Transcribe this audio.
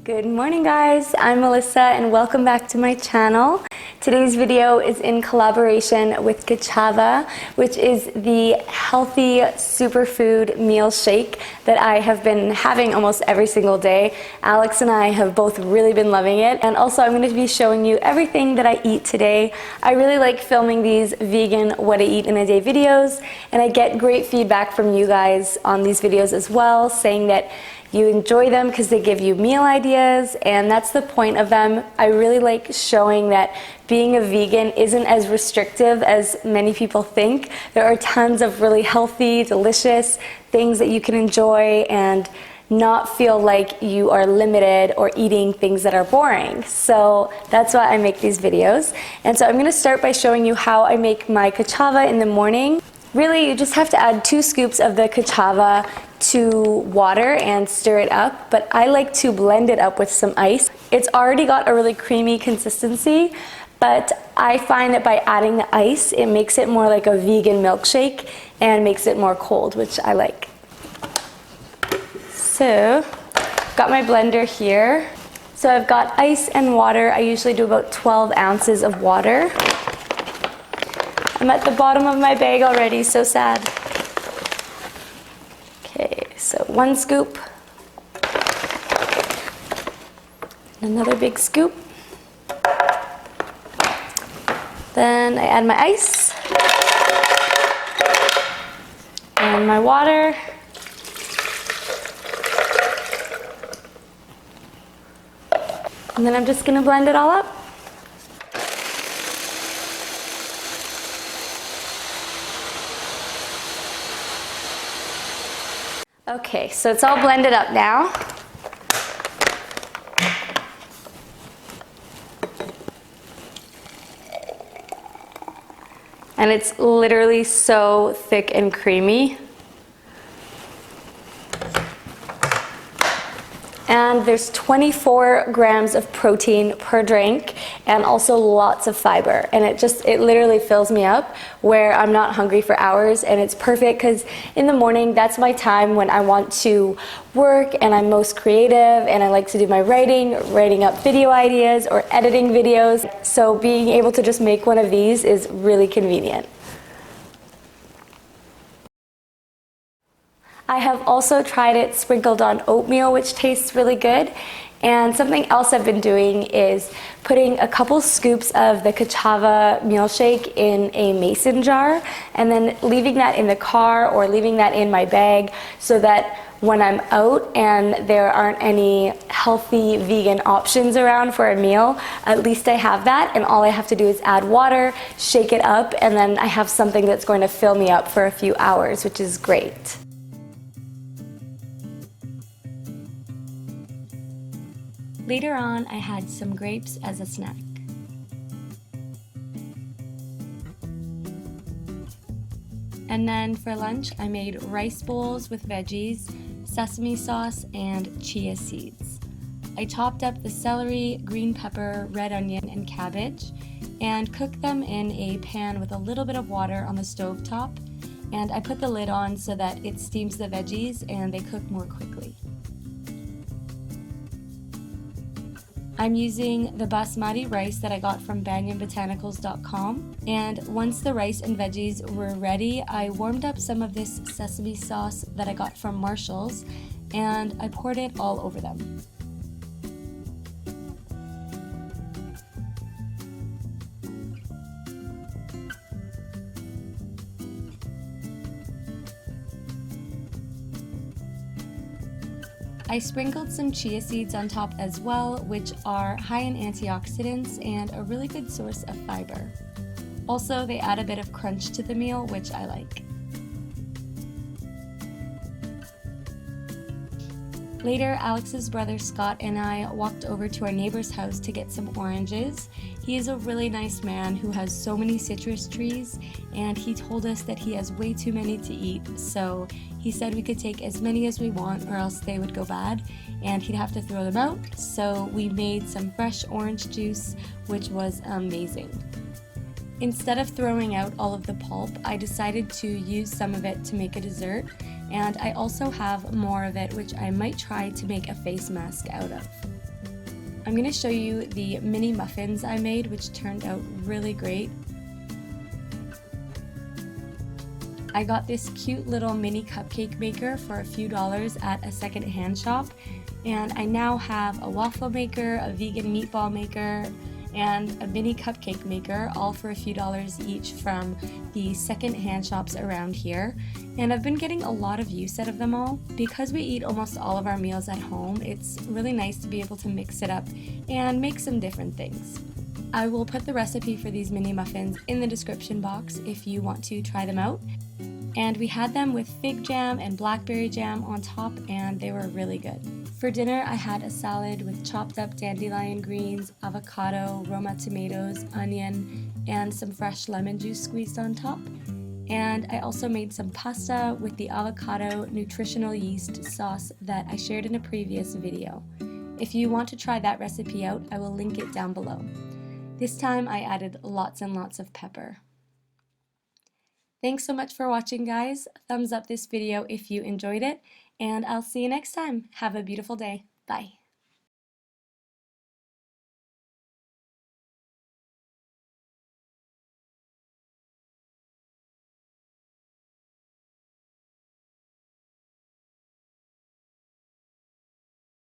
Good morning guys, I'm Melissa and welcome back to my channel. Today's video is in collaboration with Kachava, which is the healthy superfood meal shake that I have been having almost every single day. Alex and I have both really been loving it, and also I'm going to be showing you everything that I eat today. I really like filming these vegan what I eat in a day videos, and I get great feedback from you guys on these videos as well, saying that you enjoy them because they give you meal ideas, and that's the point of them. I really like showing that being a vegan isn't as restrictive as many people think. There are tons of really healthy, delicious things that you can enjoy and not feel like you are limited or eating things that are boring. So that's why I make these videos. And so I'm going to start by showing you how I make my kachava in the morning. Really, you just have to add 2 scoops of the kachava to water and stir it up, but I like to blend it up with some ice. It's already got a really creamy consistency, but I find that by adding the ice, it makes it more like a vegan milkshake and makes it more cold, which I like. So, got my blender here. So I've got ice and water. I usually do about 12 ounces of water. I'm at the bottom of my bag already, so sad. Okay, so 1 scoop. And another big scoop. Then I add my ice. And my water. And then I'm just gonna blend it all up. Okay, so it's all blended up now. And it's literally so thick and creamy. And there's 24 grams of protein per drink and also lots of fiber. And it literally fills me up where I'm not hungry for hours, and it's perfect because in the morning, that's my time when I want to work and I'm most creative and I like to do my writing up video ideas or editing videos. So being able to just make one of these is really convenient. I have also tried it sprinkled on oatmeal, which tastes really good. And something else I've been doing is putting a couple scoops of the kachava meal shake in a mason jar and then leaving that in the car or leaving that in my bag so that when I'm out and there aren't any healthy vegan options around for a meal, at least I have that, and all I have to do is add water, shake it up, and then I have something that's going to fill me up for a few hours, which is great. Later on, I had some grapes as a snack. And then for lunch, I made rice bowls with veggies, sesame sauce, and chia seeds. I chopped up the celery, green pepper, red onion, and cabbage, and cooked them in a pan with a little bit of water on the stove top, and I put the lid on so that it steams the veggies and they cook more quickly. I'm using the basmati rice that I got from botanicals.com, and once the rice and veggies were ready, I warmed up some of this sesame sauce that I got from Marshall's, and I poured it all over them. I sprinkled some chia seeds on top as well, which are high in antioxidants and a really good source of fiber. Also, they add a bit of crunch to the meal, which I like. Later, Alex's brother Scott and I walked over to our neighbor's house to get some oranges. He is a really nice man who has so many citrus trees, and he told us that he has way too many to eat, so he said we could take as many as we want or else they would go bad and he'd have to throw them out. So we made some fresh orange juice, which was amazing. Instead of throwing out all of the pulp, I decided to use some of it to make a dessert, and I also have more of it which I might try to make a face mask out of. I'm going to show you the mini muffins I made, which turned out really great. I got this cute little mini cupcake maker for a few dollars at a second-hand shop, and I now have a waffle maker, a vegan meatball maker, and a mini cupcake maker, all for a few dollars each from the second-hand shops around here. And I've been getting a lot of use out of them all. Because we eat almost all of our meals at home, it's really nice to be able to mix it up and make some different things. I will put the recipe for these mini muffins in the description box if you want to try them out. And we had them with fig jam and blackberry jam on top, and they were really good. For dinner, I had a salad with chopped up dandelion greens, avocado, Roma tomatoes, onion, and some fresh lemon juice squeezed on top. And I also made some pasta with the avocado nutritional yeast sauce that I shared in a previous video. If you want to try that recipe out, I will link it down below. This time I added lots and lots of pepper. Thanks so much for watching, guys. Thumbs up this video if you enjoyed it, and I'll see you next time. Have a beautiful day. Bye.